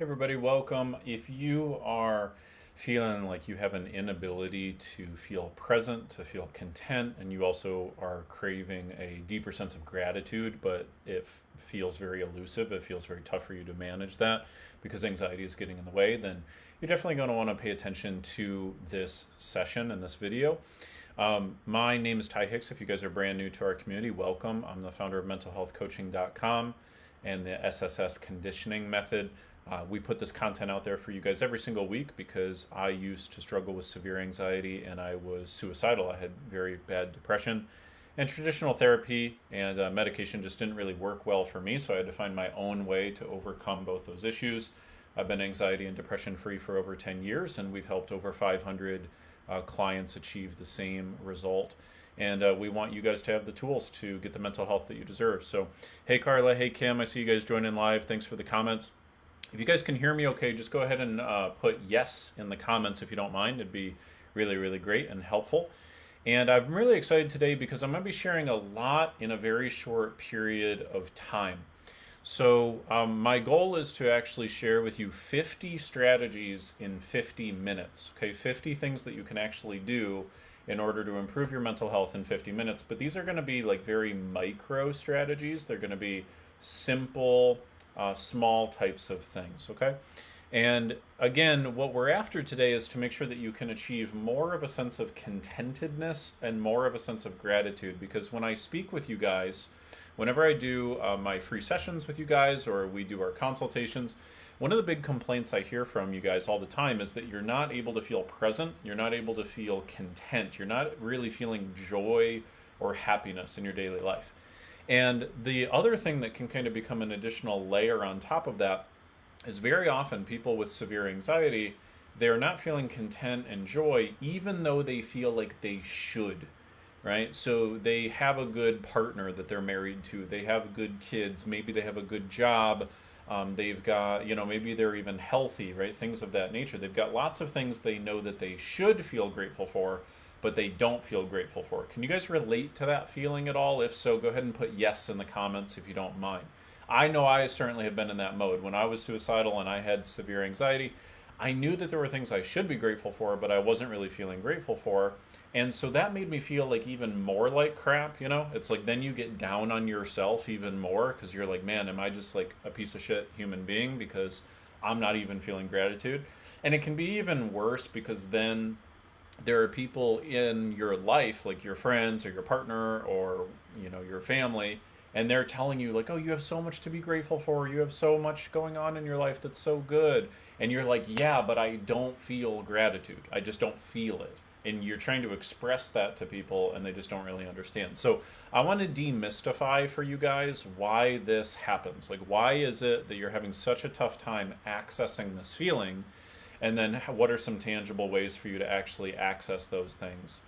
Everybody, welcome. If you are feeling like you have an inability to feel present, to feel content, and you also are craving a deeper sense of gratitude, but it feels very elusive, it feels very tough for you to manage that because anxiety is getting in the way, then you're definitely going to want to pay attention to this session and this video. My name is Hicks. If you guys are brand new to our community, welcome. I'm the founder of mentalhealthcoaching.com and the SSS conditioning method. We put this content out there for you guys every single week because I used to struggle with severe anxiety and I was suicidal. I had very bad depression, and traditional therapy and medication just didn't really work well for me, so I had to find my own way to overcome both those issues. I've been anxiety and depression free for over 10 years, and we've helped over 500 clients achieve the same result. And we want you guys to have the tools to get the mental health that you deserve. So, hey Carla, hey Kim, I see you guys joining live. Thanks for the comments. If you guys can hear me okay, just go ahead and put yes in the comments if you don't mind. It'd be really, really great and helpful. And I'm really excited today because I'm going to be sharing a lot in a very short period of time. So my goal is to actually share with you 50 strategies in 50 minutes. Okay, 50 things that you can actually do in order to improve your mental health in 50 minutes. But these are going to be like very micro strategies. They're going to be simple, small types of things, okay? And again, what we're after today is to make sure that you can achieve more of a sense of contentedness and more of a sense of gratitude. Because when I speak with you guys, whenever I do my free sessions with you guys or we do our consultations, one of the big complaints I hear from you guys all the time is that you're not able to feel present, you're not able to feel content, you're not really feeling joy or happiness in your daily life. And the other thing that can kind of become an additional layer on top of that is very often people with severe anxiety, they're not feeling content and joy, even though they feel like they should, right? So they have a good partner that they're married to, they have good kids, maybe they have a good job, they've got, maybe they're even healthy, right? Things of that nature. They've got lots of things they know that they should feel grateful for, but they don't feel grateful for. Can you guys relate to that feeling at all? If so, go ahead and put yes in the comments if you don't mind. I know I certainly have been in that mode. When I was suicidal and I had severe anxiety, I knew that there were things I should be grateful for, but I wasn't really feeling grateful for. And so that made me feel like even more like crap, It's like then you get down on yourself even more because you're like, man, am I just like a piece of shit human being because I'm not even feeling gratitude? And it can be even worse because then there are people in your life, like your friends or your partner or, your family, and they're telling you like, oh, you have so much to be grateful for. You have so much going on in your life that's so good. And you're like, yeah, but I don't feel gratitude. I just don't feel it. And you're trying to express that to people and they just don't really understand. So I want to demystify for you guys why this happens. Like, why is it that you're having such a tough time accessing this feeling? And then what are some tangible ways for you to actually access those things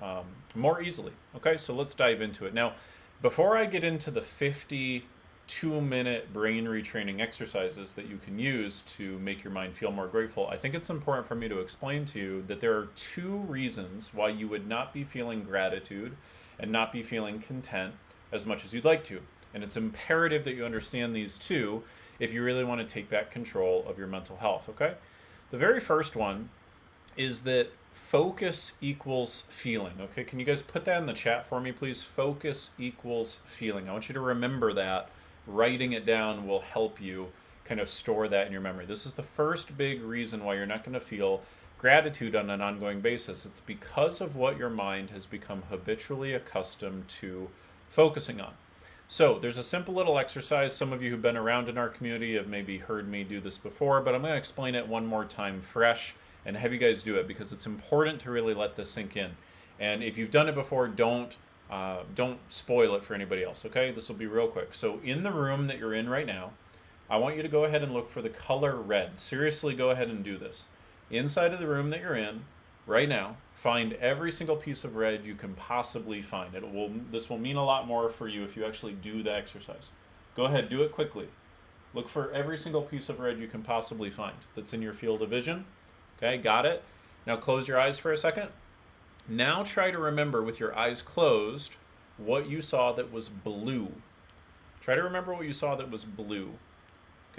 more easily? Okay, so let's dive into it. Now, before I get into the 50 2-minute brain retraining exercises that you can use to make your mind feel more grateful, I think it's important for me to explain to you that there are 2 reasons why you would not be feeling gratitude and not be feeling content as much as you'd like to. And it's imperative that you understand these 2 if you really want to take back control of your mental health, okay? The very first one is that focus equals feeling. Okay, can you guys put that in the chat for me, please? Focus equals feeling. I want you to remember that. Writing it down will help you kind of store that in your memory. This is the first big reason why you're not going to feel gratitude on an ongoing basis. It's because of what your mind has become habitually accustomed to focusing on. So there's a simple little exercise. Some of you who've been around in our community have maybe heard me do this before, but I'm going to explain it one more time fresh and have you guys do it because it's important to really let this sink in. And if you've done it before, don't spoil it for anybody else, okay? This will be real quick. So in the room that you're in right now, I want you to go ahead and look for the color red. Seriously, go ahead and do this. Inside of the room that you're in right now, find every single piece of red you can possibly find. This will mean a lot more for you if you actually do the exercise. Go ahead, do it quickly. Look for every single piece of red you can possibly find that's in your field of vision. Okay, got it? Now close your eyes for a second. Now try to remember with your eyes closed what you saw that was blue. Try to remember what you saw that was blue.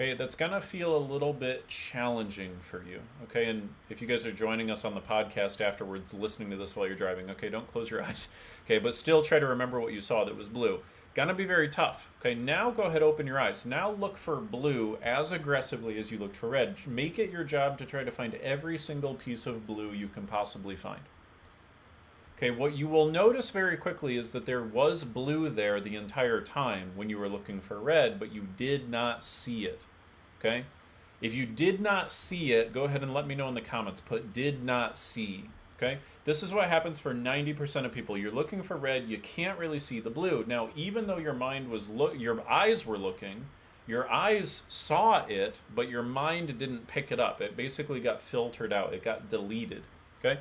Okay, that's gonna feel a little bit challenging for you. Okay, and if you guys are joining us on the podcast afterwards, listening to this while you're driving, okay, don't close your eyes. Okay, but still try to remember what you saw that was blue. Gonna be very tough. Okay, now go ahead, open your eyes. Now look for blue as aggressively as you looked for red. Make it your job to try to find every single piece of blue you can possibly find. Okay, what you will notice very quickly is that there was blue there the entire time when you were looking for red, but you did not see it. Okay? If you did not see it, go ahead and let me know in the comments. Put did not see. Okay? This is what happens for 90% of people. You're looking for red, you can't really see the blue. Now, even though your mind was your eyes were looking, your eyes saw it, but your mind didn't pick it up. It basically got filtered out. It got deleted. Okay?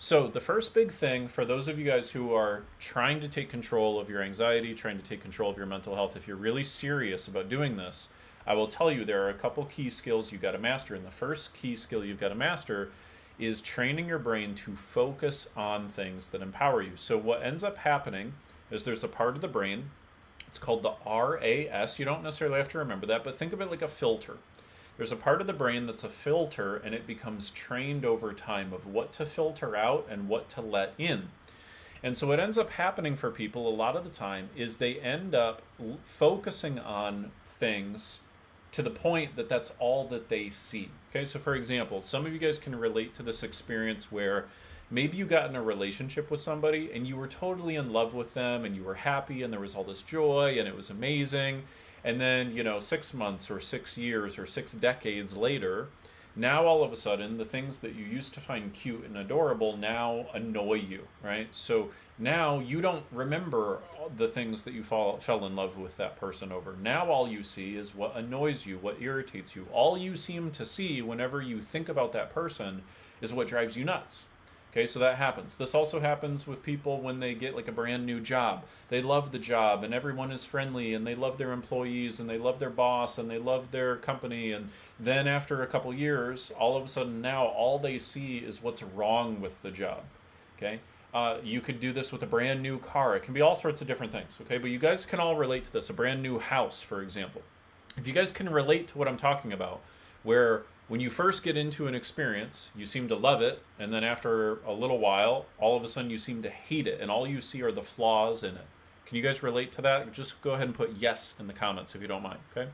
So the first big thing for those of you guys who are trying to take control of your anxiety, trying to take control of your mental health, if you're really serious about doing this, I will tell you there are a couple key skills you've got to master. And the first key skill you've got to master is training your brain to focus on things that empower you. So what ends up happening is there's a part of the brain, it's called the RAS. You don't necessarily have to remember that, but think of it like a filter. There's a part of the brain that's a filter, and it becomes trained over time of what to filter out and what to let in. And so what ends up happening for people a lot of the time is they end up focusing on things to the point that that's all that they see. Okay, so for example, some of you guys can relate to this experience where maybe you got in a relationship with somebody and you were totally in love with them and you were happy and there was all this joy and it was amazing. And then, 6 months or 6 years or 6 decades later, now all of a sudden the things that you used to find cute and adorable now annoy you, right? So now you don't remember the things that you fell in love with that person over. Now all you see is what annoys you, what irritates you. All you seem to see whenever you think about that person is what drives you nuts. Okay, so that happens. This also happens with people when they get like a brand new job. They love the job and everyone is friendly and they love their employees and they love their boss and they love their company. And then after a couple years, all of a sudden now all they see is what's wrong with the job. Okay, you could do this with a brand new car. It can be all sorts of different things. Okay, but you guys can all relate to this. A brand new house, for example. If you guys can relate to what I'm talking about, where when you first get into an experience, you seem to love it, and then after a little while, all of a sudden you seem to hate it, and all you see are the flaws in it. Can you guys relate to that? Just go ahead and put yes in the comments if you don't mind, okay?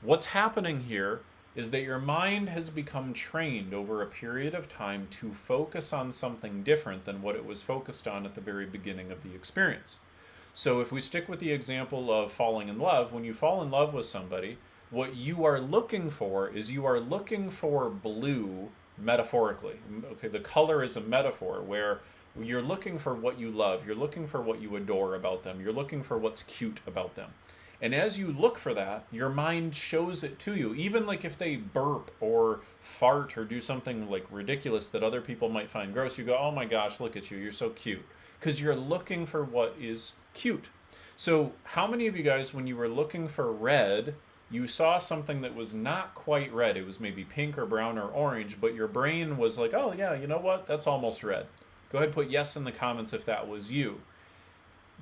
What's happening here is that your mind has become trained over a period of time to focus on something different than what it was focused on at the very beginning of the experience. So if we stick with the example of falling in love, when you fall in love with somebody, what you are looking for is you are looking for blue metaphorically. Okay, the color is a metaphor where you're looking for what you love, you're looking for what you adore about them, you're looking for what's cute about them. And as you look for that, your mind shows it to you. Even like if they burp or fart or do something like ridiculous that other people might find gross, you go, oh my gosh, look at you, you're so cute. Because you're looking for what is cute. So how many of you guys, when you were looking for red, you saw something that was not quite red? It was maybe pink or brown or orange, but your brain was like, oh yeah, you know what? That's almost red. Go ahead and put yes in the comments if that was you.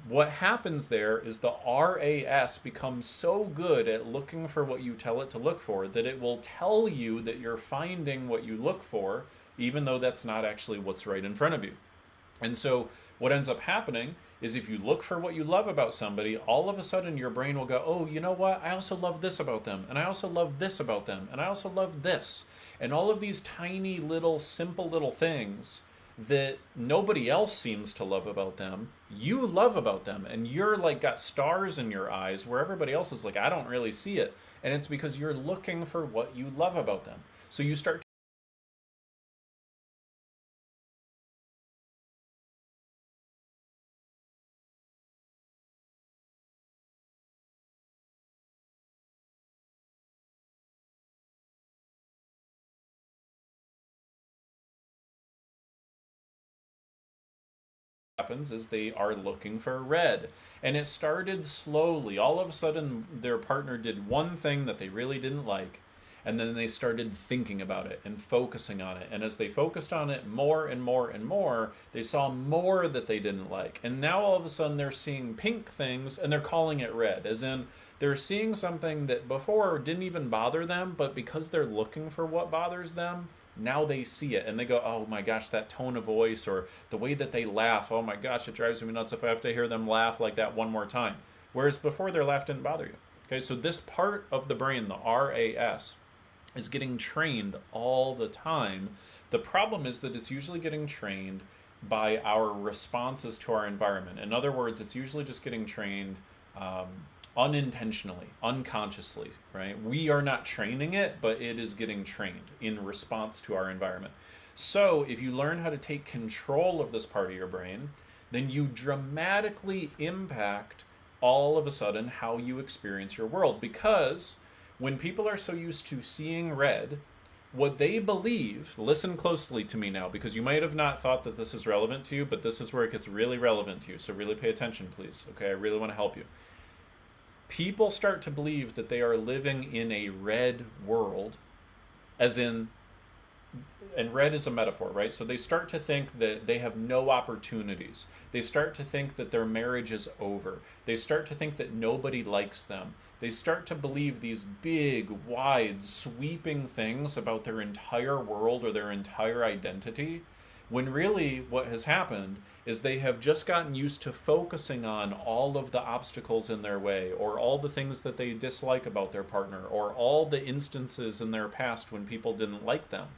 What happens there is the RAS becomes so good at looking for what you tell it to look for that it will tell you that you're finding what you look for, even though that's not actually what's right in front of you. And so what ends up happening is if you look for what you love about somebody, all of a sudden your brain will go, oh, you know what? I also love this about them, and I also love this about them, and I also love this. And all of these tiny little, simple little things that nobody else seems to love about them, you love about them, and you're like got stars in your eyes where everybody else is like, I don't really see it. And it's because you're looking for what you love about them. So you start happens is they are looking for red. And it started slowly. All of a sudden, their partner did one thing that they really didn't like, and then they started thinking about it and focusing on it. And as they focused on it more and more and more, they saw more that they didn't like. And now all of a sudden they're seeing pink things and they're calling it red, as in They're seeing something that before didn't even bother them, but because they're looking for what bothers them, now they see it and they go, oh my gosh, that tone of voice or the way that they laugh, oh my gosh, it drives me nuts if I have to hear them laugh like that one more time. Whereas before, their laugh didn't bother you. Okay, so this part of the brain, the RAS, is getting trained all the time. The problem is that it's usually getting trained by our responses to our environment. In other words, it's usually just getting trained unintentionally, unconsciously, right? We are not training it, but it is getting trained in response to our environment. So if you learn how to take control of this part of your brain, then you dramatically impact all of a sudden how you experience your world. Because when people are so used to seeing red, what they believe, listen closely to me now, because you might have not thought that this is relevant to you, but this is where it gets really relevant to you. So really pay attention, please. Okay, I really want to help you. People start to believe that they are living in a red world, as in, and red is a metaphor, right? So they start to think that they have no opportunities. They start to think that their marriage is over. They start to think that nobody likes them. They start to believe these big, wide, sweeping things about their entire world or their entire identity, when really what has happened is they have just gotten used to focusing on all of the obstacles in their way, or all the things that they dislike about their partner, or all the instances in their past when people didn't like them.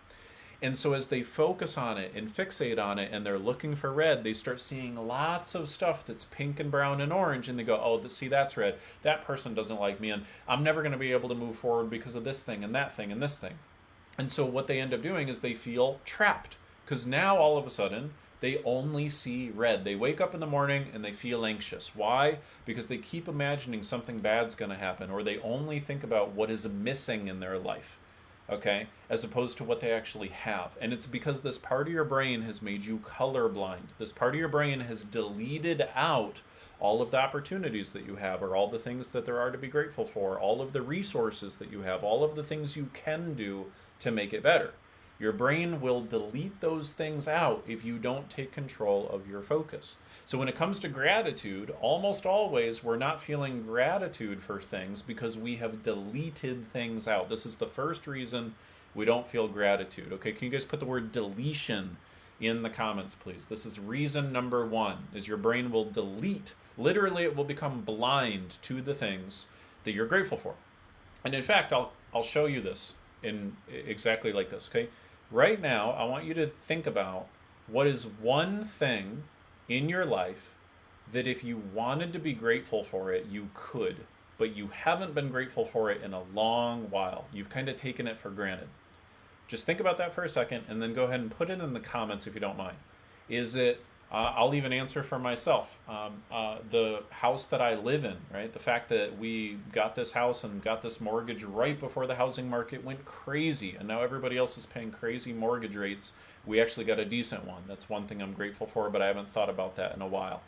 And so as they focus on it and fixate on it and they're looking for red, they start seeing lots of stuff that's pink and brown and orange, and they go, oh, see, that's red. That person doesn't like me, and I'm never going to be able to move forward because of this thing and that thing and this thing. And so what they end up doing is they feel trapped, because now all of a sudden they only see red. They wake up in the morning and they feel anxious. Why? Because they keep imagining something bad's going to happen, or they only think about what is missing in their life. Okay, as opposed to what they actually have. And it's because this part of your brain has made you colorblind. This part of your brain has deleted out all of the opportunities that you have, or all the things that there are to be grateful for, all of the resources that you have, all of the things you can do to make it better. Your brain will delete those things out if you don't take control of your focus. So when it comes to gratitude, almost always we're not feeling gratitude for things because we have deleted things out. This is the first reason we don't feel gratitude. Okay, can you guys put the word deletion in the comments, please? This is reason number one, is your brain will delete. Literally, it will become blind to the things that you're grateful for. And in fact, I'll show you this in exactly like this, okay? Right now, I want you to think about what is one thing in your life that if you wanted to be grateful for it, you could, but you haven't been grateful for it in a long while. You've kind of taken it for granted. Just think about that for a second and then go ahead and put it in the comments if you don't mind. Is it, I'll even answer for myself, the house that I live in, right? The fact that we got this house and got this mortgage right before the housing market went crazy, and now everybody else is paying crazy mortgage rates. We actually got a decent one. That's one thing I'm grateful for, but I haven't thought about that in a while.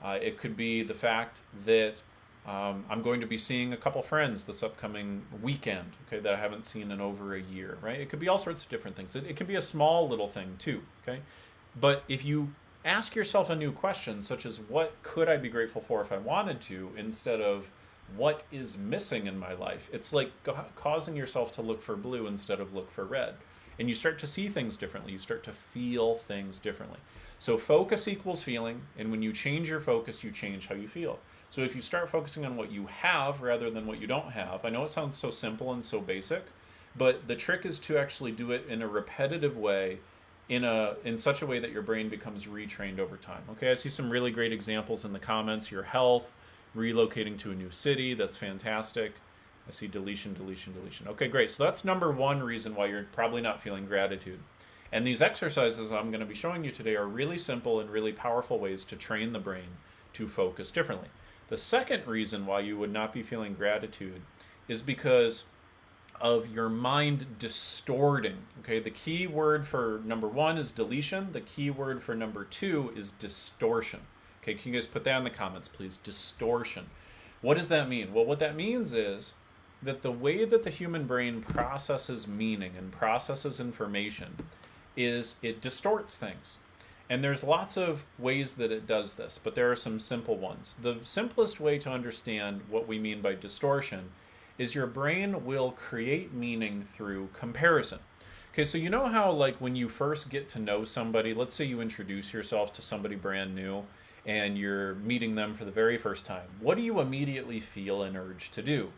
It could be the fact that I'm going to be seeing a couple friends this upcoming weekend, okay, that I haven't seen in over a year, right? It could be all sorts of different things. It can be a small little thing too, okay? But if you ask yourself a new question, such as what could I be grateful for if I wanted to, instead of what is missing in my life, it's like causing yourself to look for blue instead of look for red. And you start to see things differently. You start to feel things differently. So focus equals feeling, and when you change your focus, you change how you feel. So if you start focusing on what you have rather than what you don't have, I know it sounds so simple and so basic, but the trick is to actually do it in a repetitive way, in such a way that your brain becomes retrained over time. Okay, I see some really great examples in the comments. Your health, relocating to a new city, that's fantastic. I see deletion, deletion, deletion. Okay, great. So that's number one reason why you're probably not feeling gratitude. And these exercises I'm going to be showing you today are really simple and really powerful ways to train the brain to focus differently. The second reason why you would not be feeling gratitude is because of your mind distorting. Okay, the key word for number one is deletion. The key word for number two is distortion. Okay, can you guys put that in the comments, please? Distortion. What does that mean? Well, what that means is that the way that the human brain processes meaning and processes information is it distorts things. And there's lots of ways that it does this, but there are some simple ones. The simplest way to understand what we mean by distortion is your brain will create meaning through comparison. Okay, so you know how, like, when you first get to know somebody, let's say you introduce yourself to somebody brand new and you're meeting them for the very first time, what do you immediately feel an urge to do?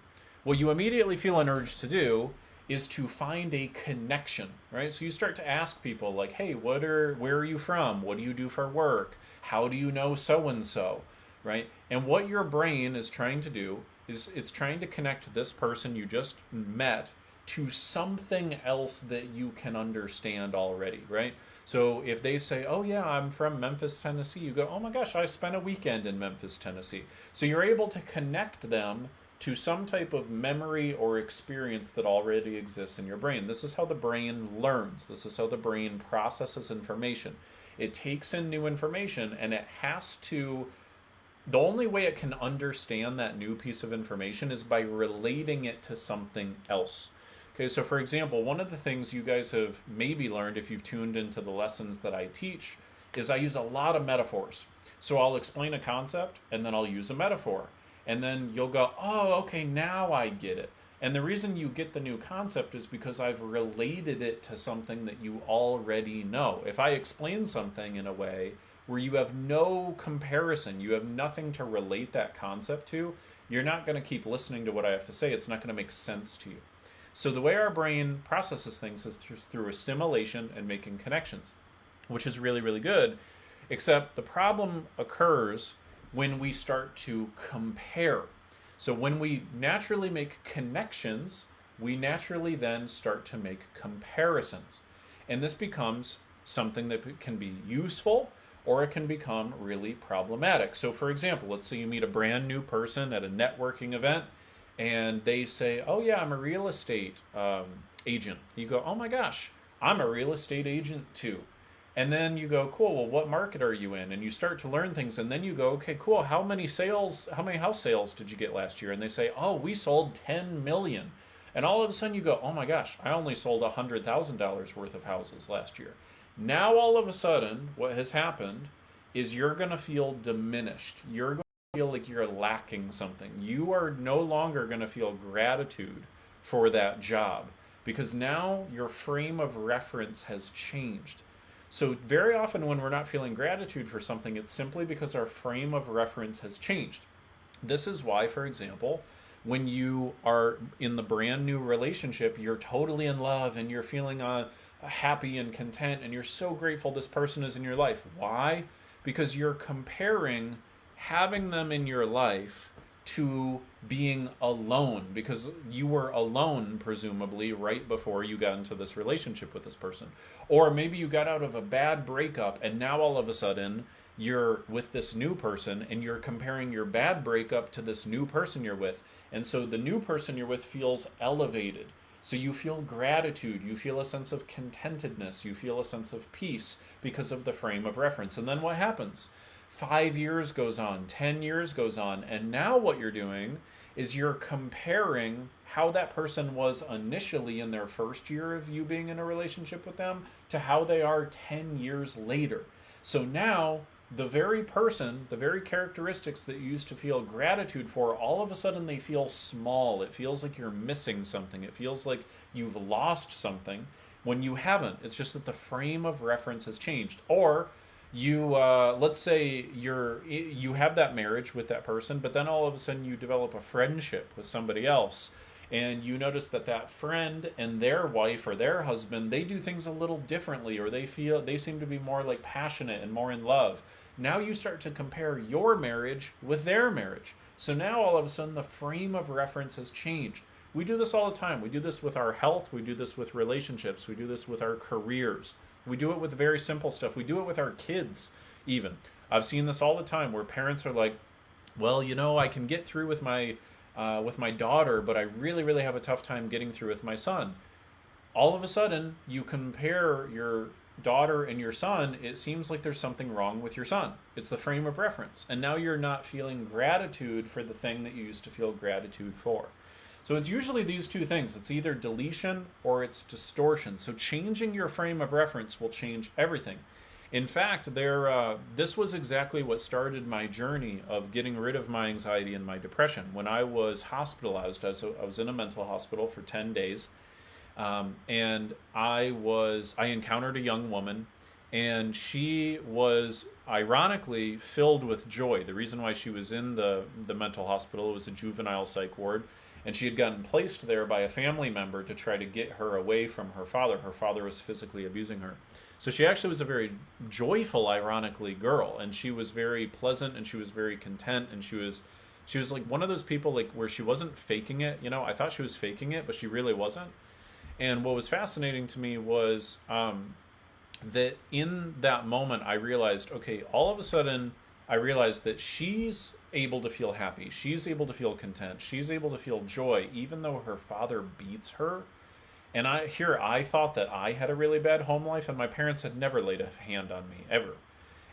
What you immediately feel an urge to do is to find a connection, right? So you start to ask people like, hey, where are you from? What do you do for work? How do you know so and so, right? And what your brain is trying to do is it's trying to connect this person you just met to something else that you can understand already, right? So if they say, oh yeah, I'm from Memphis, Tennessee, you go, oh my gosh, I spent a weekend in Memphis, Tennessee. So you're able to connect them to some type of memory or experience that already exists in your brain. This is how the brain learns. This is how the brain processes information. It takes in new information and it has to, the only way it can understand that new piece of information is by relating it to something else. Okay, so for example, one of the things you guys have maybe learned if you've tuned into the lessons that I teach is I use a lot of metaphors. So I'll explain a concept and then I'll use a metaphor. And then you'll go, oh, okay, now I get it. And the reason you get the new concept is because I've related it to something that you already know. If I explain something in a way where you have no comparison, you have nothing to relate that concept to, you're not going to keep listening to what I have to say. It's not going to make sense to you. So the way our brain processes things is through assimilation and making connections, which is really, really good. Except the problem occurs when we start to compare. So when we naturally make connections, we naturally then start to make comparisons. And this becomes something that can be useful or it can become really problematic. So for example, let's say you meet a brand new person at a networking event and they say, oh yeah, I'm a real estate agent. You go, oh my gosh, I'm a real estate agent too. And then you go, cool, well, what market are you in? And you start to learn things. And then you go, okay, cool, how many house sales did you get last year? And they say, oh, we sold 10 million. And all of a sudden you go, oh my gosh, I only sold $100,000 worth of houses last year. Now all of a sudden, what has happened is you're going to feel diminished. You're going to feel like you're lacking something. You are no longer going to feel gratitude for that job because now your frame of reference has changed. So very often when we're not feeling gratitude for something, it's simply because our frame of reference has changed. This is why, for example, when you are in the brand new relationship, you're totally in love and you're feeling happy and content and you're so grateful this person is in your life. Why? Because you're comparing having them in your life to being alone, because you were alone presumably right before you got into this relationship with this person. Or maybe you got out of a bad breakup and now all of a sudden you're with this new person and you're comparing your bad breakup to this new person you're with. And so the new person you're with feels elevated. So you feel gratitude, you feel a sense of contentedness, you feel a sense of peace because of the frame of reference. And then what happens? 5 years goes on, 10 years goes on, and now what you're doing is you're comparing how that person was initially in their first year of you being in a relationship with them to how they are 10 years later. So now the very person, the very characteristics that you used to feel gratitude for, all of a sudden they feel small. It feels like you're missing something. It feels like you've lost something when you haven't. It's just that the frame of reference has changed. Or you let's say you have that marriage with that person, but then all of a sudden you develop a friendship with somebody else, and you notice that that friend and their wife or their husband, they do things a little differently, or they seem to be more like passionate and more in love. Now you start to compare your marriage with their marriage. So now all of a sudden the frame of reference has changed. We do this all the time. We do this with our health. We do this with relationships. We do this with our careers. We do it with very simple stuff. We do it with our kids even. I've seen this all the time where parents are like, well, you know, I can get through with my daughter, but I really, really have a tough time getting through with my son. All of a sudden, you compare your daughter and your son, it seems like there's something wrong with your son. It's the frame of reference. And now you're not feeling gratitude for the thing that you used to feel gratitude for. So it's usually these two things. It's either deletion or it's distortion. So changing your frame of reference will change everything. In fact, this was exactly what started my journey of getting rid of my anxiety and my depression. When I was hospitalized, I was in a mental hospital for 10 days, and I encountered a young woman, and she was ironically filled with joy. The reason why she was in the mental hospital, it was a juvenile psych ward, and she had gotten placed there by a family member to try to get her away from her father. Her father was physically abusing her. So she actually was a very joyful, ironically, girl, and she was very pleasant, and she was very content, and she was like one of those people like where she wasn't faking it. I thought she was faking it, but she really wasn't. And what was fascinating to me was that in that moment, I realized, okay, all of a sudden, I realized that she's able to feel happy. She's able to feel content. She's able to feel joy, even though her father beats her. And I thought that I had a really bad home life, and my parents had never laid a hand on me, ever.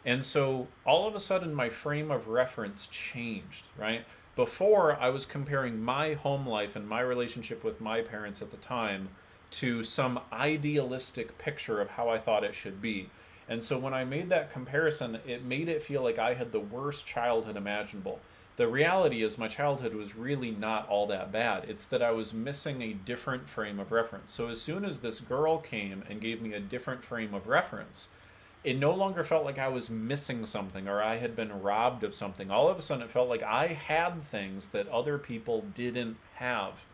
And so all of a sudden, my frame of reference changed, right? Before, I was comparing my home life and my relationship with my parents at the time to some idealistic picture of how I thought it should be. And so when I made that comparison, it made it feel like I had the worst childhood imaginable. The reality is my childhood was really not all that bad. It's that I was missing a different frame of reference. So as soon as this girl came and gave me a different frame of reference, it no longer felt like I was missing something or I had been robbed of something. All of a sudden it felt like I had things that other people didn't have.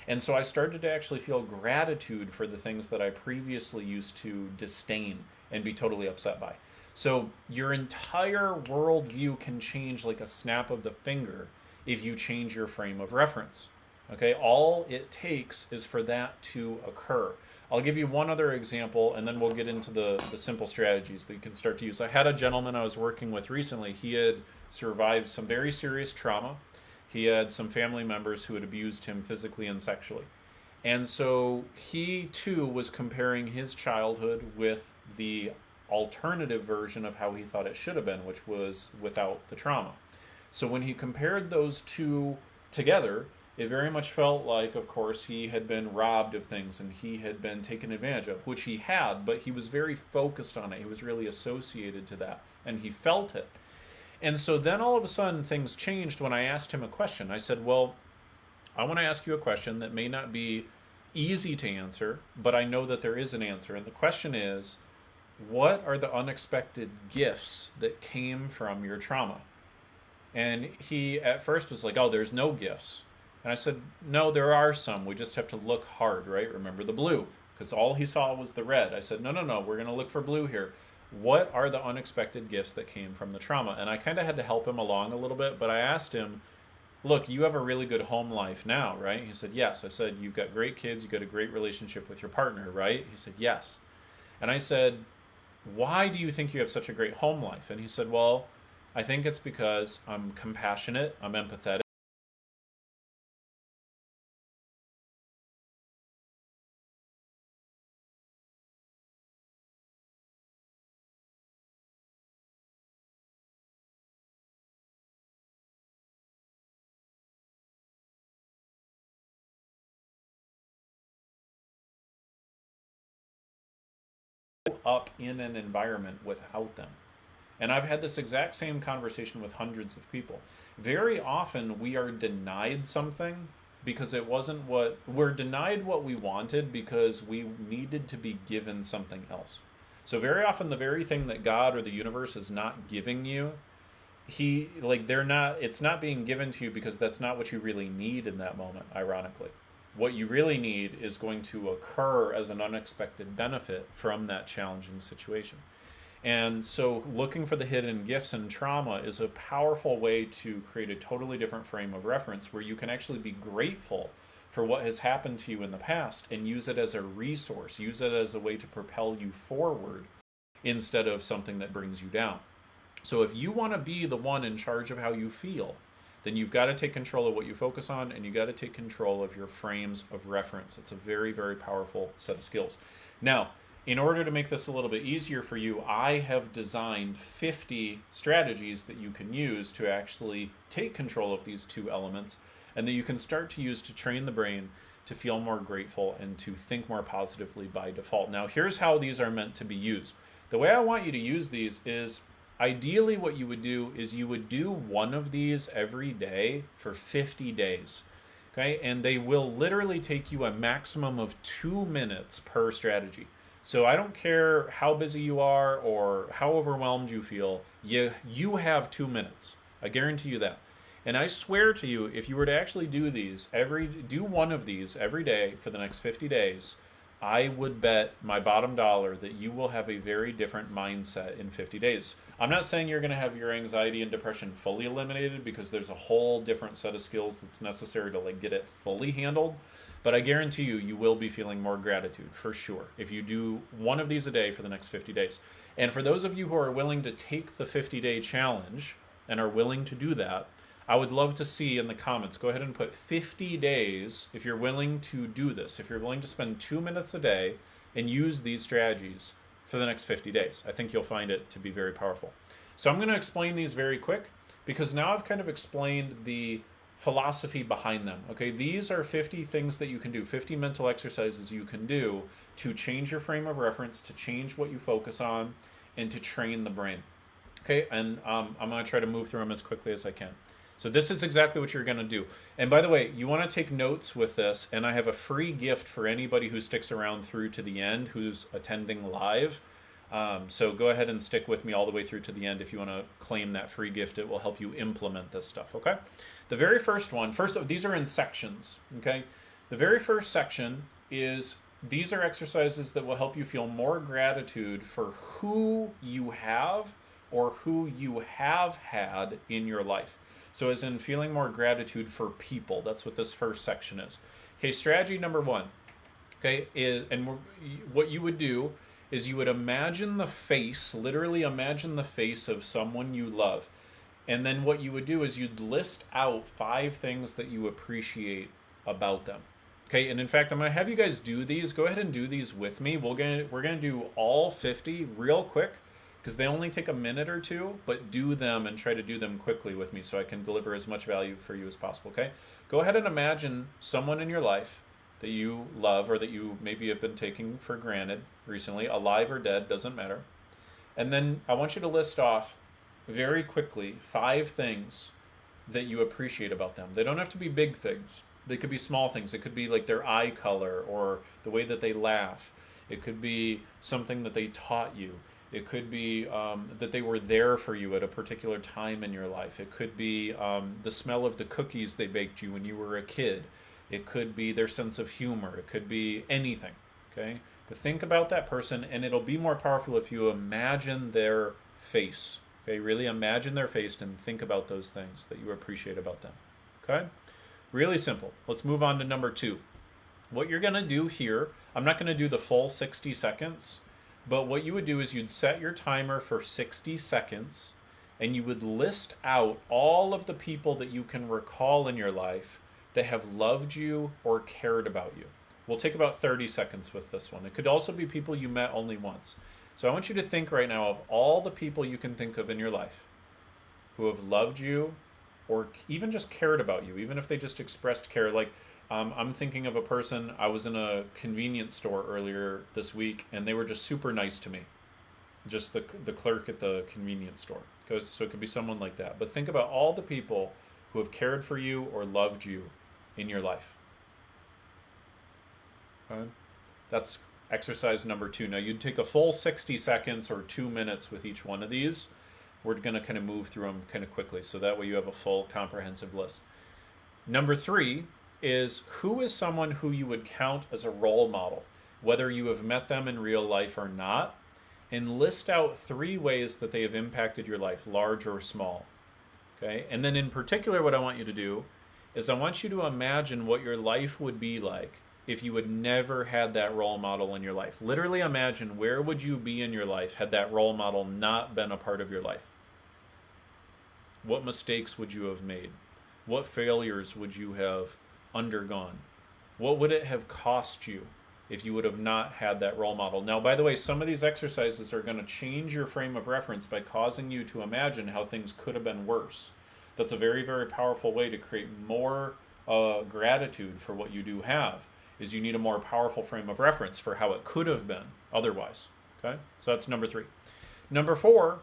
And so I started to actually feel gratitude for the things that I previously used to disdain and be totally upset by. So your entire worldview can change like a snap of the finger if you change your frame of reference. Okay, all it takes is for that to occur. I'll give you one other example, and then we'll get into the simple strategies that you can start to use. I had a gentleman I was working with recently. He had survived some very serious trauma. He had some family members who had abused him physically and sexually. And so he too was comparing his childhood with the alternative version of how he thought it should have been, which was without the trauma. So when he compared those two together, it very much felt like, of course, he had been robbed of things and he had been taken advantage of, which he had, but he was very focused on it. He was really associated to that, and he felt it. And so then all of a sudden things changed when I asked him a question. I said, well, I want to ask you a question that may not be easy to answer, but I know that there is an answer. And the question is, what are the unexpected gifts that came from your trauma? And he at first was like, oh, there's no gifts. And I said, no, there are some. We just have to look hard, right? Remember the blue, because all he saw was the red. I said, no, we're going to look for blue here. What are the unexpected gifts that came from the trauma? And I kind of had to help him along a little bit, but I asked him, look, you have a really good home life now, right? He said, yes. I said, you've got great kids, you've got a great relationship with your partner, right? He said, yes. And I said, why do you think you have such a great home life? And he said, well, I think it's because I'm compassionate, I'm empathetic. Up in an environment without them. And I've had this exact same conversation with hundreds of people. Very often we are denied something because it wasn't we're denied what we wanted because we needed to be given something else. So very often the very thing that God or the universe is not giving you, it's not being given to you because that's not what you really need in that moment, ironically. What you really need is going to occur as an unexpected benefit from that challenging situation. And so looking for the hidden gifts in trauma is a powerful way to create a totally different frame of reference where you can actually be grateful for what has happened to you in the past and use it as a resource, use it as a way to propel you forward instead of something that brings you down. So if you want to be the one in charge of how you feel, then you've got to take control of what you focus on, and you've got to take control of your frames of reference. It's a very, very powerful set of skills. Now, in order to make this a little bit easier for you, I have designed 50 strategies that you can use to actually take control of these two elements and that you can start to use to train the brain to feel more grateful and to think more positively by default. Now, here's how these are meant to be used. The way I want you to use these is ideally what you would do is you would do one of these every day for 50 days. Okay, and they will literally take you a maximum of 2 minutes per strategy. So I don't care how busy you are or how overwhelmed you feel, you have 2 minutes. I guarantee you that. And I swear to you, if you were to actually do one of these every day for the next 50 days, I would bet my bottom dollar that you will have a very different mindset in 50 days. I'm not saying you're going to have your anxiety and depression fully eliminated, because there's a whole different set of skills that's necessary to like get it fully handled. But I guarantee you, you will be feeling more gratitude for sure if you do one of these a day for the next 50 days. And for those of you who are willing to take the 50-day challenge and are willing to do that, I would love to see in the comments, go ahead and put 50 days if you're willing to do this, if you're willing to spend 2 minutes a day and use these strategies for the next 50 days. I think you'll find it to be very powerful. So I'm going to explain these very quick, because now I've kind of explained the philosophy behind them. Okay, these are 50 things that you can do, 50 mental exercises you can do to change your frame of reference, to change what you focus on, and to train the brain. Okay, and I'm going to try to move through them as quickly as I can. So this is exactly what you're going to do. And by the way, you want to take notes with this, and I have a free gift for anybody who sticks around through to the end who's attending live. So go ahead and stick with me all the way through to the end if you want to claim that free gift. It will help you implement this stuff, okay? The very first one, these are in sections, okay? The very first section is, these are exercises that will help you feel more gratitude for who you have or who you have had in your life. So as in feeling more gratitude for people. That's what this first section is. Okay, strategy number 1, okay, what you would do is you would imagine the face, literally imagine the face of someone you love. And then what you would do is you'd list out 5 things that you appreciate about them. Okay, and in fact, I'm going to have you guys do these. Go ahead and do these with me. We're going to do all 50 real quick, because they only take a minute or two, but do them and try to do them quickly with me so I can deliver as much value for you as possible, okay? Go ahead and imagine someone in your life that you love or that you maybe have been taking for granted recently, alive or dead, doesn't matter. And then I want you to list off very quickly 5 things that you appreciate about them. They don't have to be big things. They could be small things. It could be like their eye color or the way that they laugh. It could be something that they taught you. It could be that they were there for you at a particular time in your life. It could be the smell of the cookies they baked you when you were a kid. It could be their sense of humor. It could be anything, okay? But think about that person, and it'll be more powerful if you imagine their face, okay? Really imagine their face and think about those things that you appreciate about them, okay? Really simple. Let's move on to number 2. What you're going to do here, I'm not going to do the full 60 seconds, but what you would do is you'd set your timer for 60 seconds, and you would list out all of the people that you can recall in your life that have loved you or cared about you. We'll take about 30 seconds with this one. It could also be people you met only once. So I want you to think right now of all the people you can think of in your life who have loved you or even just cared about you, even if they just expressed care. Like, I'm thinking of a person, I was in a convenience store earlier this week, and they were just super nice to me. Just the clerk at the convenience store. So it could be someone like that. But think about all the people who have cared for you or loved you in your life. Okay? That's exercise number 2. Now, you'd take a full 60 seconds or 2 minutes with each one of these. We're going to kind of move through them kind of quickly, so that way you have a full comprehensive list. Number 3 is, who is someone who you would count as a role model, whether you have met them in real life or not, and list out 3 ways that they have impacted your life, large or small. Okay? And then in particular, what I want you to do is I want you to imagine what your life would be like if you had never had that role model in your life. Literally imagine, where would you be in your life had that role model not been a part of your life? What mistakes would you have made? What failures would you have undergone? What would it have cost you if you would have not had that role model? Now, by the way, some of these exercises are going to change your frame of reference by causing you to imagine how things could have been worse. That's a very, very powerful way to create more gratitude for what you do have. is you need a more powerful frame of reference for how it could have been otherwise. Okay, so that's number 3. Number 4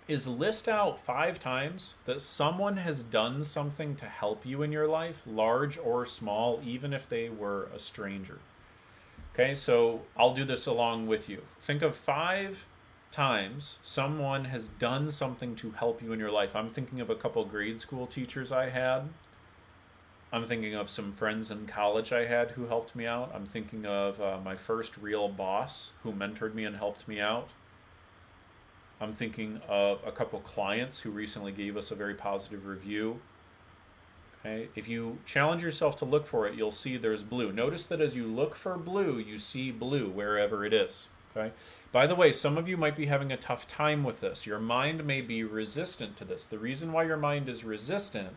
is list out 5 times that someone has done something to help you in your life, large or small, even if they were a stranger. Okay, so I'll do this along with you. Think of 5 times someone has done something to help you in your life. I'm thinking of a couple grade school teachers I had. I'm thinking of some friends in college I had who helped me out. I'm thinking of my first real boss who mentored me and helped me out. I'm thinking of a couple clients who recently gave us a very positive review. Okay, if you challenge yourself to look for it, you'll see there's blue. Notice that as you look for blue, you see blue wherever it is. Okay. By the way, some of you might be having a tough time with this. Your mind may be resistant to this. The reason why your mind is resistant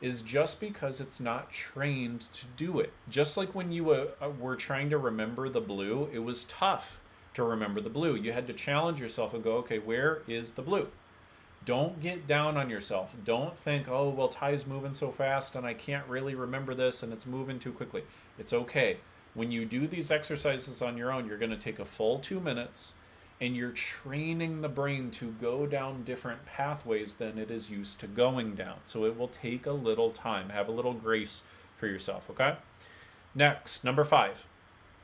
is just because it's not trained to do it. Just like when you were trying to remember the blue, it was tough to remember the blue. You had to challenge yourself and go, okay, where is the blue? Don't get down on yourself. Don't think, oh, well, Ty's moving so fast and I can't really remember this and it's moving too quickly. It's okay. When you do these exercises on your own, you're going to take a full 2 minutes and you're training the brain to go down different pathways than it is used to going down. So it will take a little time. Have a little grace for yourself, okay? Next, number 5.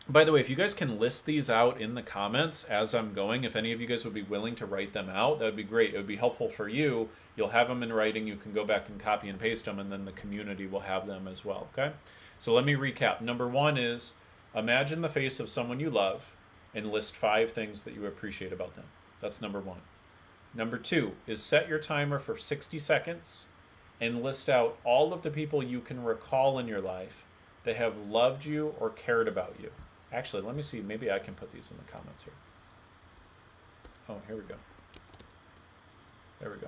By the way, if you guys can list these out in the comments as I'm going, if any of you guys would be willing to write them out, that would be great. It would be helpful for you. You'll have them in writing. You can go back and copy and paste them, and then the community will have them as well, okay? So let me recap. Number 1 is imagine the face of someone you love and list 5 things that you appreciate about them. That's number 1. Number 2 is set your timer for 60 seconds and list out all of the people you can recall in your life that have loved you or cared about you. Actually, let me see. Maybe I can put these in the comments here. Oh, here we go. There we go.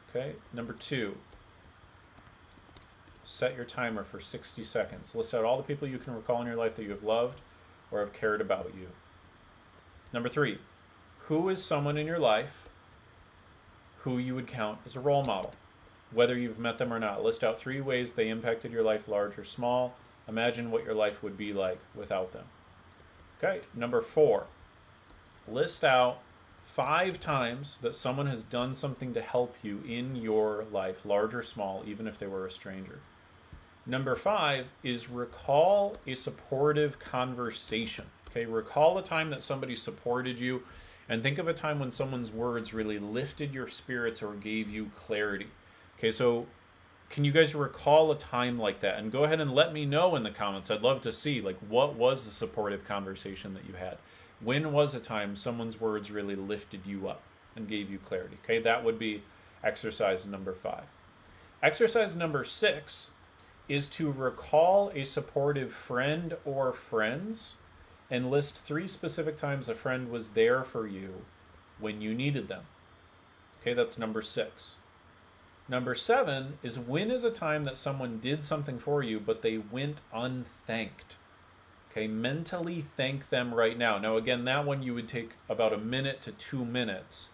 Okay, number 2. Set your timer for 60 seconds. List out all the people you can recall in your life that you have loved or have cared about you. Number 3. Who is someone in your life who you would count as a role model? Whether you've met them or not. List out 3 ways they impacted your life, large or small. Imagine what your life would be like without them. Okay, number 4. List out 5 times that someone has done something to help you in your life, large or small, even if they were a stranger. Number 5 is recall a supportive conversation. Okay, recall a time that somebody supported you, and think of a time when someone's words really lifted your spirits or gave you clarity. Okay, so can you guys recall a time like that? And go ahead and let me know in the comments. I'd love to see, like, what was the supportive conversation that you had? When was a time someone's words really lifted you up and gave you clarity? Okay, that would be exercise number 5. Exercise number 6 is to recall a supportive friend or friends and list 3 specific times a friend was there for you when you needed them. Okay, that's number 6. Number 7 is when is a time that someone did something for you, but they went unthanked. Okay, mentally thank them right now. Now, again, that one you would take about 1 minute to 2 minutes,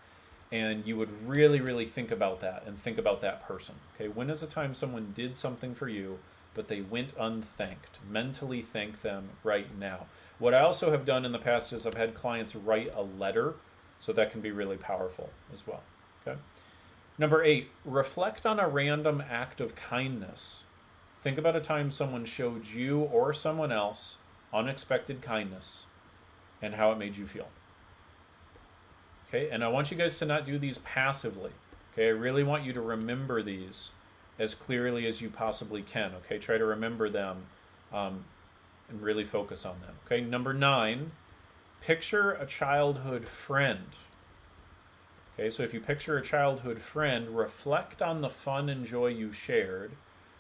and you would really, really think about that and think about that person. Okay, when is a time someone did something for you, but they went unthanked? Mentally thank them right now. What I also have done in the past is I've had clients write a letter, so that can be really powerful as well. Okay. Number 8, reflect on a random act of kindness. Think about a time someone showed you or someone else unexpected kindness and how it made you feel. Okay, and I want you guys to not do these passively. Okay, I really want you to remember these as clearly as you possibly can. Okay, try to remember them and really focus on them. Okay, number 9, picture a childhood friend. Okay, so if you picture a childhood friend, reflect on the fun and joy you shared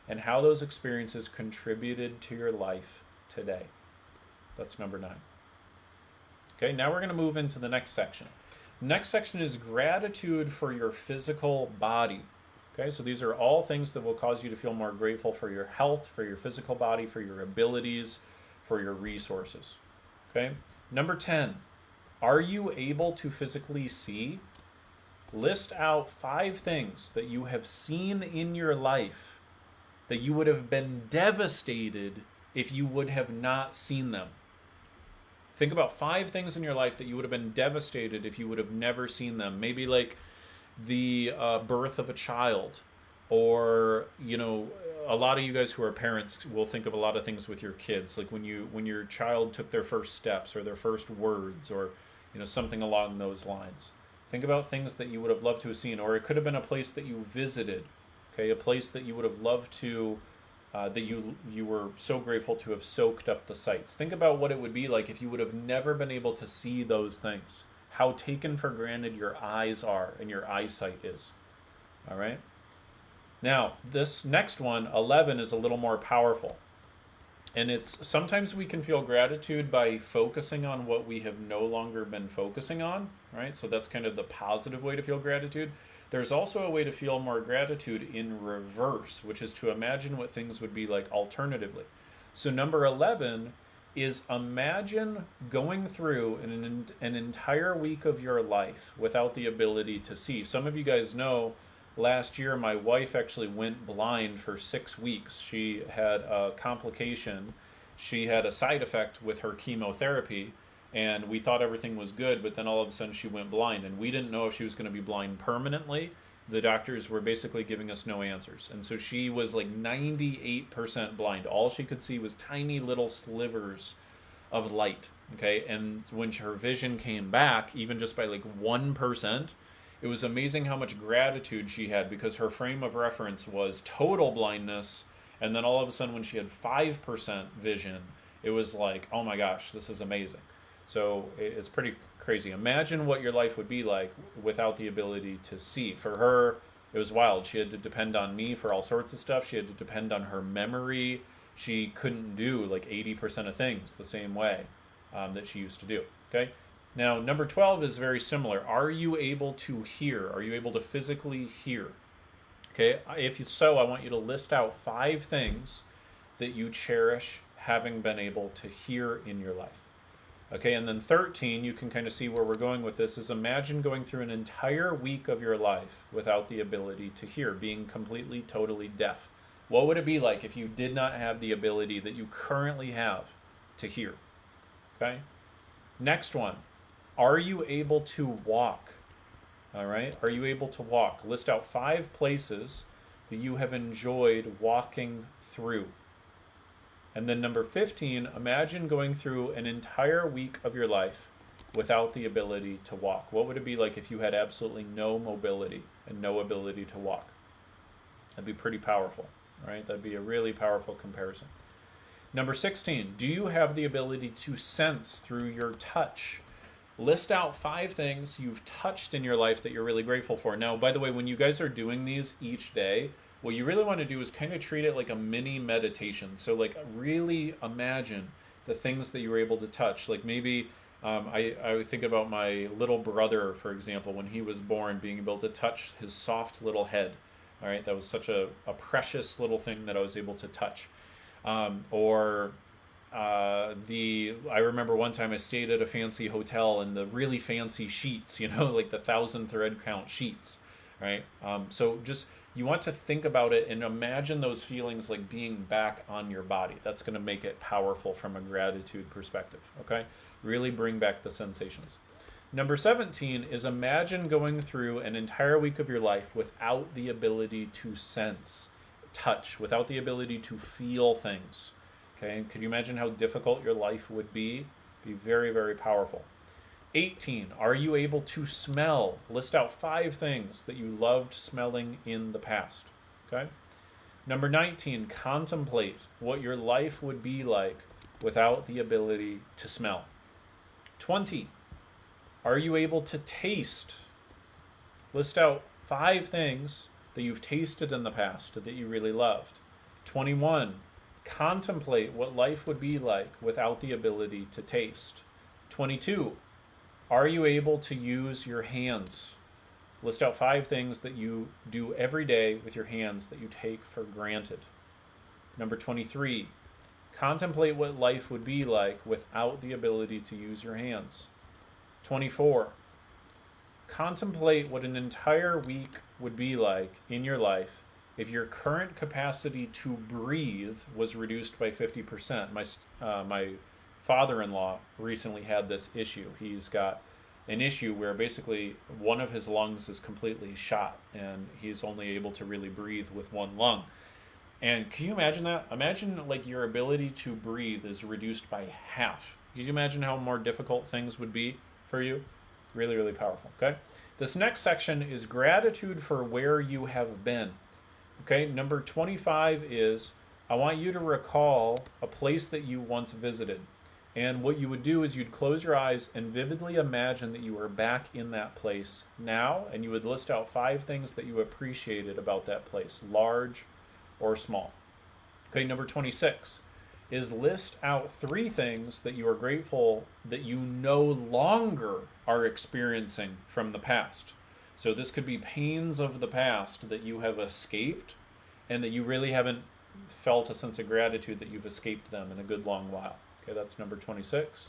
and how those experiences contributed to your life today. That's number 9. Okay, now we're going to move into the next section. Next section is gratitude for your physical body. Okay, so these are all things that will cause you to feel more grateful for your health, for your physical body, for your abilities, for your resources. Okay, number 10, are you able to physically see? List out 5 things that you have seen in your life that you would have been devastated if you would have not seen them. Think about 5 things in your life that you would have been devastated if you would have never seen them. Maybe like the birth of a child, or a lot of you guys who are parents will think of a lot of things with your kids, like when your child took their first steps or their first words, or something along those lines. Think about things that you would have loved to have seen, or it could have been a place that you visited, okay, a place that you would have loved to, that you were so grateful to have soaked up the sights. Think about what it would be like if you would have never been able to see those things. How taken for granted your eyes are and your eyesight is. All right? Now, this next one, 11, is a little more powerful. And it's sometimes we can feel gratitude by focusing on what we have no longer been focusing on, right? So that's kind of the positive way to feel gratitude. There's also a way to feel more gratitude in reverse, which is to imagine what things would be like alternatively. So number 11 is imagine going through an entire week of your life without the ability to see. Some of you guys know last year my wife actually went blind for 6 weeks. She had a complication. She had a side effect with her chemotherapy, and we thought everything was good, but then all of a sudden she went blind, and we didn't know if she was going to be blind permanently. The doctors were basically giving us no answers. And so she was like 98% blind. All she could see was tiny little slivers of light, okay? And when her vision came back, even just by like 1%, it was amazing how much gratitude she had, because her frame of reference was total blindness. And then all of a sudden when she had 5% vision, it was like, oh my gosh, this is amazing. So it's pretty crazy. Imagine what your life would be like without the ability to see. For her, it was wild. She had to depend on me for all sorts of stuff. She had to depend on her memory. She couldn't do like 80% of things the same way that she used to do. Okay. Now, number 12 is very similar. Are you able to hear? Are you able to physically hear? Okay. If so, I want you to list out 5 things that you cherish having been able to hear in your life. Okay, and then 13, you can kind of see where we're going with this, is imagine going through an entire week of your life without the ability to hear, being completely, totally deaf. What would it be like if you did not have the ability that you currently have to hear? Okay, next one, are you able to walk? All right, are you able to walk? List out 5 places that you have enjoyed walking through. And then number 15, imagine going through an entire week of your life without the ability to walk. What would it be like if you had absolutely no mobility and no ability to walk? That'd be pretty powerful, right? That'd be a really powerful comparison. Number 16, do you have the ability to sense through your touch? List out 5 things you've touched in your life that you're really grateful for. Now, by the way, when you guys are doing these each day, what you really want to do is kind of treat it like a mini meditation. So like really imagine the things that you were able to touch. Like maybe I would think about my little brother, for example, when he was born, being able to touch his soft little head. All right, that was such a precious little thing that I was able to touch. I remember one time I stayed at a fancy hotel, and the really fancy sheets, like the 1,000 thread count sheets, right? So just, you want to think about it and imagine those feelings like being back on your body. That's going to make it powerful from a gratitude perspective, okay? Really bring back the sensations. Number 17 is imagine going through an entire week of your life without the ability to sense, touch, without the ability to feel things, okay? Could you imagine how difficult your life would be? Be very, very powerful. 18, are you able to smell? List out 5 things that you loved smelling in the past, okay? Number 19, contemplate what your life would be like without the ability to smell. 20, are you able to taste? List out 5 things that you've tasted in the past that you really loved. 21, contemplate what life would be like without the ability to taste. 22, are you able to use your hands? List out 5 things that you do every day with your hands that you take for granted. Number 23, contemplate what life would be like without the ability to use your hands. 24, contemplate what an entire week would be like in your life if your current capacity to breathe was reduced by 50%. My father-in-law recently had this issue. He's got an issue where basically one of his lungs is completely shot and he's only able to really breathe with one lung. And can you imagine that? Imagine like your ability to breathe is reduced by half. Can you imagine how more difficult things would be for you? Really, really powerful, okay? This next section is gratitude for where you have been. Okay, number 25 is I want you to recall a place that you once visited. And what you would do is you'd close your eyes and vividly imagine that you are back in that place now, and you would list out 5 things that you appreciated about that place, large or small. Okay, number 26 is list out 3 things that you are grateful that you no longer are experiencing from the past. So this could be pains of the past that you have escaped and that you really haven't felt a sense of gratitude that you've escaped them in a good long while. Okay, that's number 26.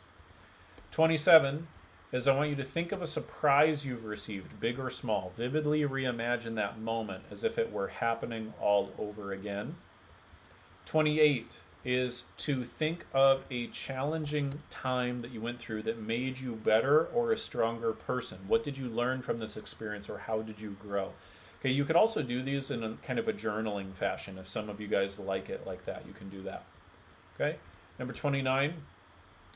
27 is I want you to think of a surprise you've received, big or small. Vividly reimagine that moment as if it were happening all over again. 28 is to think of a challenging time that you went through that made you better or a stronger person. What did you learn from this experience, or how did you grow? Okay, you could also do these in a kind of a journaling fashion. If some of you guys like it like that, you can do that. Okay, number 29,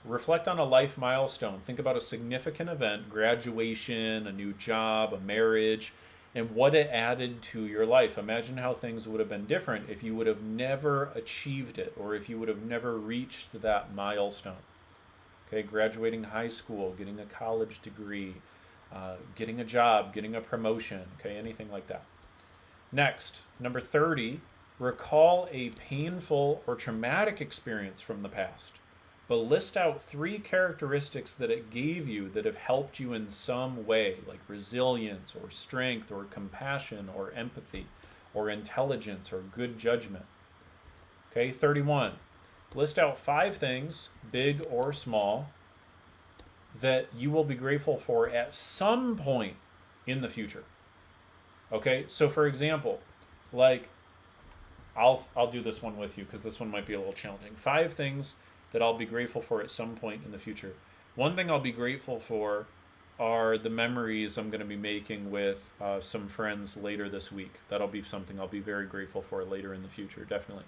reflect on a life milestone. Think about a significant event, graduation, a new job, a marriage, and what it added to your life. Imagine how things would have been different if you would have never achieved it, or if you would have never reached that milestone. Okay, graduating high school, getting a college degree, getting a job, getting a promotion, okay, anything like that. Next, number 30, recall a painful or traumatic experience from the past, but list out 3 characteristics that it gave you that have helped you in some way, like resilience or strength or compassion or empathy or intelligence or good judgment. Okay, 31. List out 5 things, big or small, that you will be grateful for at some point in the future. Okay, so for example, like I'll do this one with you because this one might be a little challenging. 5 things that I'll be grateful for at some point in the future. One thing I'll be grateful for are the memories I'm going to be making with some friends later this week. That'll be something I'll be very grateful for later in the future, definitely.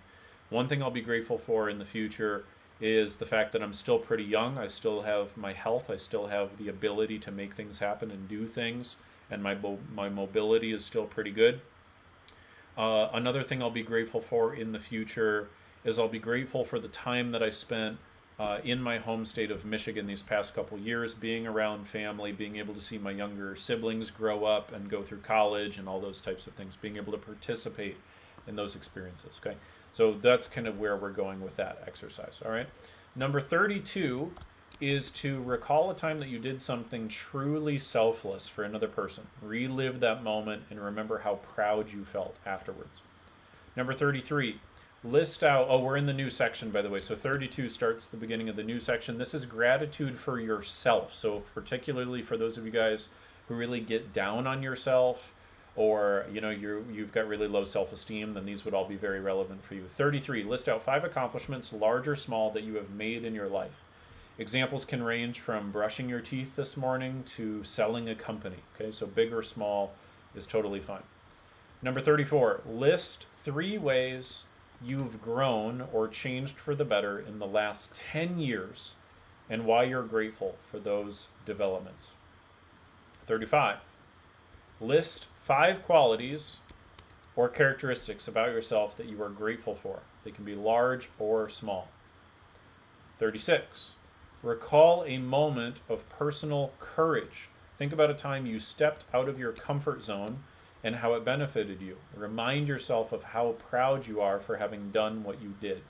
One thing I'll be grateful for in the future is the fact that I'm still pretty young. I still have my health. I still have the ability to make things happen and do things, and my mobility is still pretty good. Another thing I'll be grateful for in the future is I'll be grateful for the time that I spent in my home state of Michigan these past couple years, being around family, being able to see my younger siblings grow up and go through college and all those types of things, being able to participate in those experiences. Okay, so that's kind of where we're going with that exercise. All right, number 32 is to recall a time that you did something truly selfless for another person. Relive that moment and remember how proud you felt afterwards. Number 33, list out, we're in the new section, by the way. So 32 starts the beginning of the new section. This is gratitude for yourself. So particularly for those of you guys who really get down on yourself, or you've got really low self-esteem, then these would all be very relevant for you. 33, list out 5 accomplishments, large or small, that you have made in your life. Examples can range from brushing your teeth this morning to selling a company. Okay, so big or small is totally fine. Number 34, list 3 ways you've grown or changed for the better in the last 10 years and why you're grateful for those developments. 35, list 5 qualities or characteristics about yourself that you are grateful for. They can be large or small. 36, recall a moment of personal courage. Think about a time you stepped out of your comfort zone and how it benefited you. Remind yourself of how proud you are for having done what you did.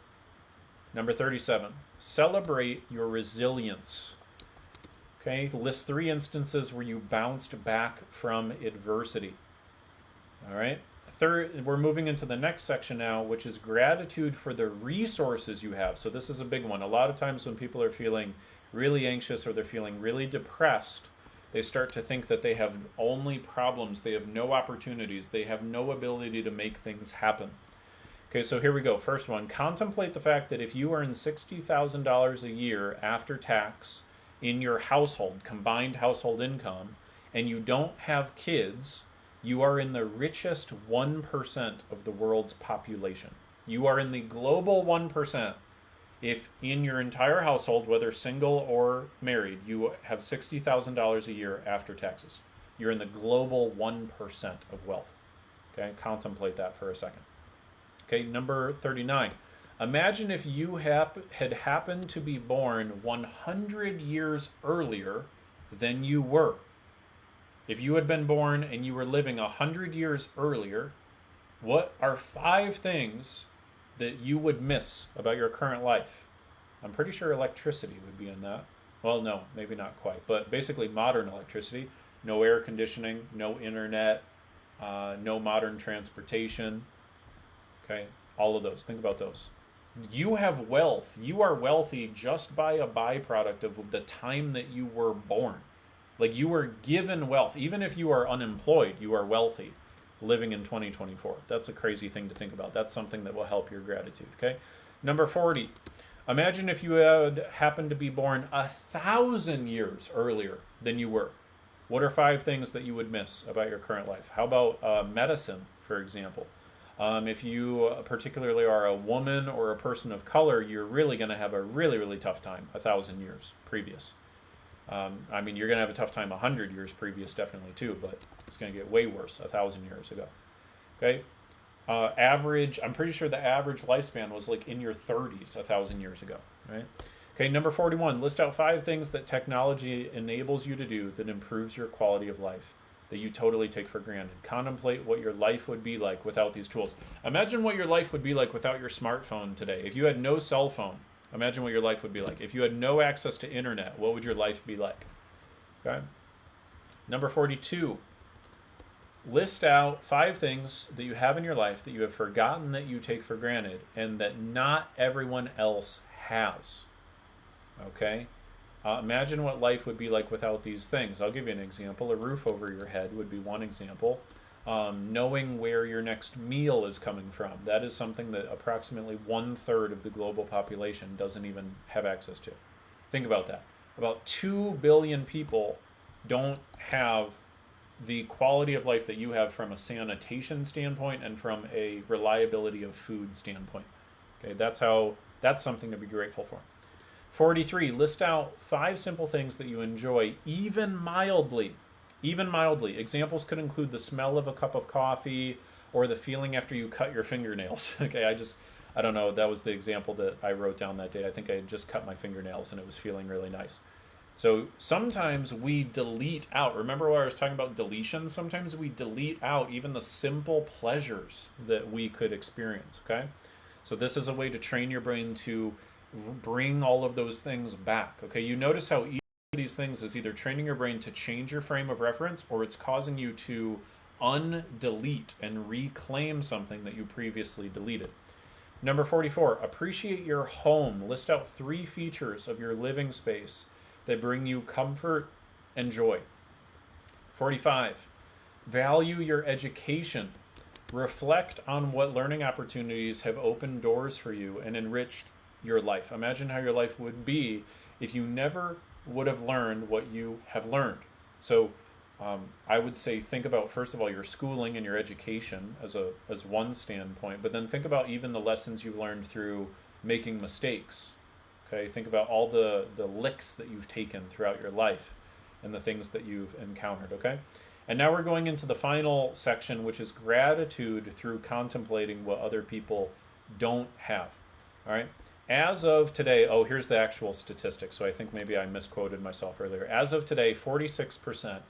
Number 37, celebrate your resilience. Okay, list 3 instances where you bounced back from adversity. All right, we're moving into the next section now, which is gratitude for the resources you have. So this is a big one. A lot of times when people are feeling really anxious or they're feeling really depressed, They start to think that they have only problems, they have no opportunities, they have no ability to make things happen. Okay, so here we go. First one, contemplate the fact that if you earn $60,000 a year after tax in your household, combined household income, and you don't have kids, you are in the richest 1% of the world's population. You are in the global 1%. If in your entire household, whether single or married, you have $60,000 a year after taxes, you're in the global 1% of wealth. Okay, contemplate that for a second. Okay, number 39. Imagine if you had happened to be born 100 years earlier than you were. If you had been born and you were living 100 years earlier, what are 5 things that you would miss about your current life? I'm pretty sure electricity would be in that. Well, no, maybe not quite, but basically modern electricity. No air conditioning, no internet, no modern transportation. Okay, all of those. Think about those. You have wealth. You are wealthy just by a byproduct of the time that you were born. Like, you were given wealth. Even if you are unemployed, you are wealthy living in 2024. That's a crazy thing to think about. That's something that will help your gratitude, okay? Number 40. Imagine if you had happened to be born 1,000 years earlier than you were. What are 5 things that you would miss about your current life? How about medicine, for example? If you particularly are a woman or a person of color, you're really going to have a really, really tough time 1,000 years previous. I mean, you're going to have a tough time 100 years previous, definitely, too, but it's going to get way worse 1,000 years ago. Okay? Average, I'm pretty sure the average lifespan was like in your 30s 1,000 years ago, right? Okay, number 41, list out 5 things that technology enables you to do that improves your quality of life, that you totally take for granted. Contemplate what your life would be like without these tools. Imagine what your life would be like without your smartphone today. If you had no cell phone, imagine what your life would be like. If you had no access to internet, what would your life be like? Okay. Number 42, list out 5 things that you have in your life that you have forgotten that you take for granted and that not everyone else has. Okay. Imagine what life would be like without these things. I'll give you an example. A roof over your head would be one example. Knowing where your next meal is coming from. That is something that approximately 1/3 of the global population doesn't even have access to. Think about that. About 2 billion people don't have the quality of life that you have from a sanitation standpoint and from a reliability of food standpoint. Okay, that's something to be grateful for. 43, list out 5 simple things that you enjoy, even mildly. Even mildly. Examples could include the smell of a cup of coffee or the feeling after you cut your fingernails. Okay, I don't know, that was the example that I wrote down that day. I think I had just cut my fingernails and it was feeling really nice. So sometimes we delete out, remember what I was talking about deletion? Sometimes we delete out even the simple pleasures that we could experience, okay? So this is a way to train your brain to bring all of those things back, okay? You notice how each of these things is either training your brain to change your frame of reference or it's causing you to undelete and reclaim something that you previously deleted. Number 44, appreciate your home. List out 3 features of your living space that bring you comfort and joy. 45, value your education. Reflect on what learning opportunities have opened doors for you and enriched your life. Imagine how your life would be if you never would have learned what you have learned. So I would say think about, first of all, your schooling and your education as one standpoint, but then think about even the lessons you've learned through making mistakes. Okay, think about all the licks that you've taken throughout your life and the things that you've encountered, okay? And now we're going into the final section, which is gratitude through contemplating what other people don't have, all right? As of today, oh, here's the actual statistic, so I think maybe I misquoted myself earlier. As of today, 46%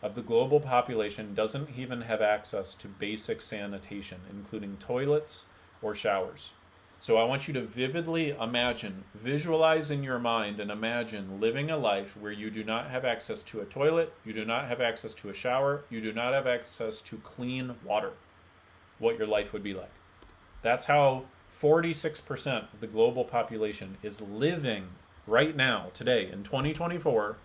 of the global population doesn't even have access to basic sanitation, including toilets or showers. So I want you to vividly imagine, visualize in your mind and imagine living a life where you do not have access to a toilet, you do not have access to a shower, you do not have access to clean water, what your life would be like. That's how 46% of the global population is living right now, today, in 2024,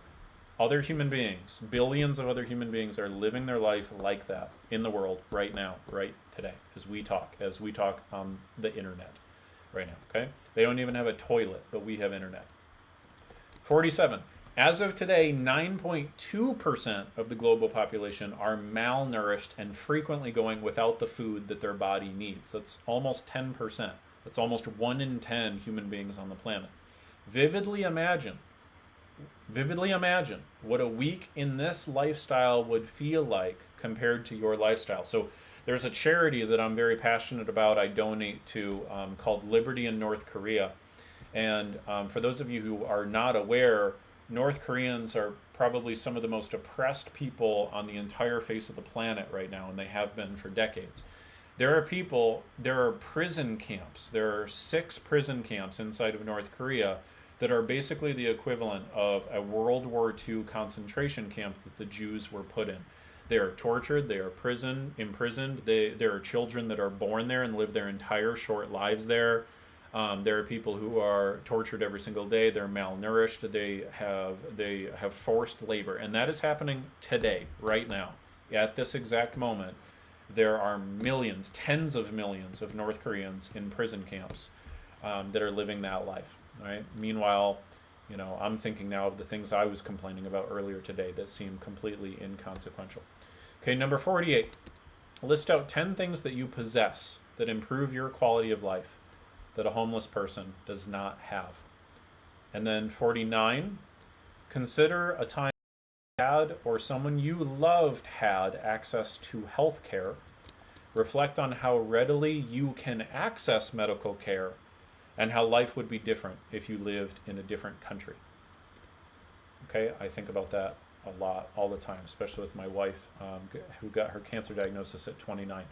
Other human beings, billions of other human beings are living their life like that in the world right now, right today, as we talk on the internet right now, okay? They don't even have a toilet, but we have internet. 47. As of today, 9.2% of the global population are malnourished and frequently going without the food that their body needs. That's almost 10%. That's almost 1 in 10 human beings on the planet. Vividly imagine what a week in this lifestyle would feel like compared to your lifestyle. So there's a charity that I'm very passionate about, I donate to, called Liberty in North Korea. And for those of you who are not aware, North Koreans are probably some of the most oppressed people on the entire face of the planet right now, and they have been for decades. There are prison camps. There are 6 prison camps inside of North Korea that are basically the equivalent of a World War II concentration camp that the Jews were put in. They are tortured, they are imprisoned, there are children that are born there and live their entire short lives there. There are people who are tortured every single day. They're malnourished. They have forced labor, and that is happening today, right now, at this exact moment. There are millions, tens of millions of North Koreans in prison camps that are living that life. Right. Meanwhile, I'm thinking now of the things I was complaining about earlier today that seem completely inconsequential. Okay, number 48. List out 10 things that you possess that improve your quality of life that a homeless person does not have. And then 49, consider a time you had or someone you loved had access to health care. Reflect on how readily you can access medical care and how life would be different if you lived in a different country. Okay, I think about that a lot, all the time, especially with my wife, who got her cancer diagnosis at 29.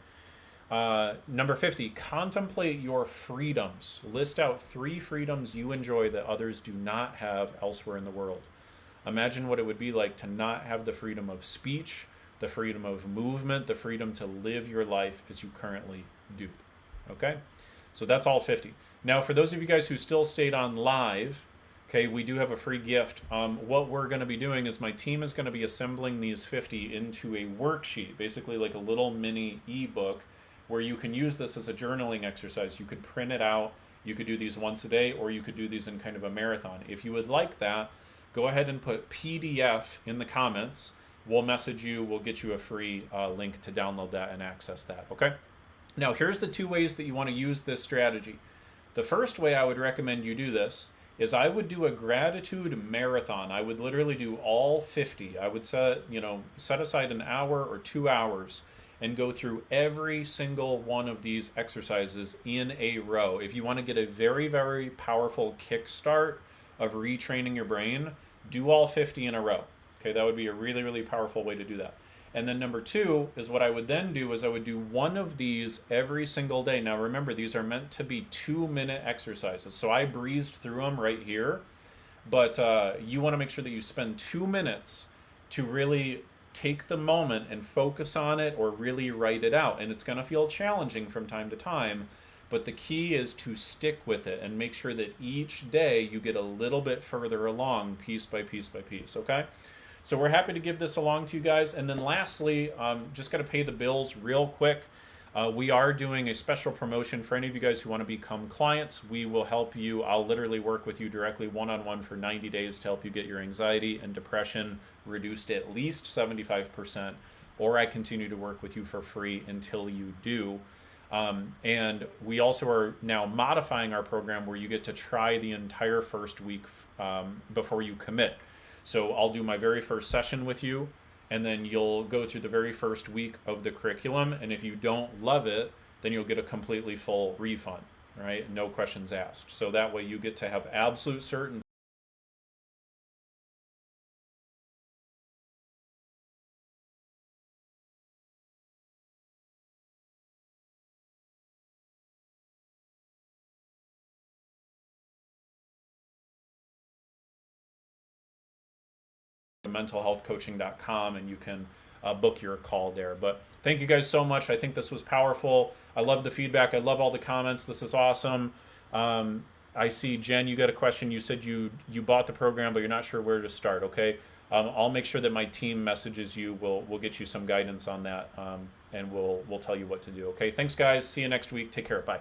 Number 50, contemplate your freedoms. List out 3 freedoms you enjoy that others do not have elsewhere in the world. Imagine what it would be like to not have the freedom of speech, the freedom of movement, the freedom to live your life as you currently do. Okay? So that's all 50. Now, for those of you guys who still stayed on live, okay, we do have a free gift. What we're going to be doing is my team is going to be assembling these 50 into a worksheet, basically like a little mini ebook, where you can use this as a journaling exercise. You could print it out, you could do these once a day, or you could do these in kind of a marathon. If you would like that, go ahead and put PDF in the comments. We'll message you, we'll get you a free link to download that and access that, okay? Now, here's the 2 ways that you want to use this strategy. The first way I would recommend you do this is I would do a gratitude marathon. I would literally do all 50. I would set aside an hour or 2 hours and go through every single one of these exercises in a row. If you want to get a very, very powerful kickstart of retraining your brain, do all 50 in a row. Okay, that would be a really, really powerful way to do that. And then number 2 is what I would then do is I would do one of these every single day. Now remember, these are meant to be 2-minute exercises. So I breezed through them right here, but you want to make sure that you spend 2 minutes to really take the moment and focus on it or really write it out. And it's going to feel challenging from time to time, but the key is to stick with it and make sure that each day you get a little bit further along, piece by piece by piece, okay? So we're happy to give this along to you guys. And then lastly, just got to pay the bills real quick. We are doing a special promotion for any of you guys who want to become clients. We will help you. I'll literally work with you directly one-on-one for 90 days to help you get your anxiety and depression reduced at least 75%, or I continue to work with you for free until you do. And we also are now modifying our program where you get to try the entire first week before you commit. So I'll do my very first session with you, and then you'll go through the very first week of the curriculum, and if you don't love it, then you'll get a completely full refund, right? No questions asked. So that way you get to have absolute certainty. mentalhealthcoaching.com, and you can book your call there. But thank you guys so much. I think this was powerful. I love the feedback. I love all the comments. This is awesome. I see, Jen, you got a question. You said you bought the program, but you're not sure where to start. Okay. I'll make sure that my team messages you. We'll get you some guidance on that, and we'll tell you what to do. Okay, thanks guys. See you next week. Take care. Bye.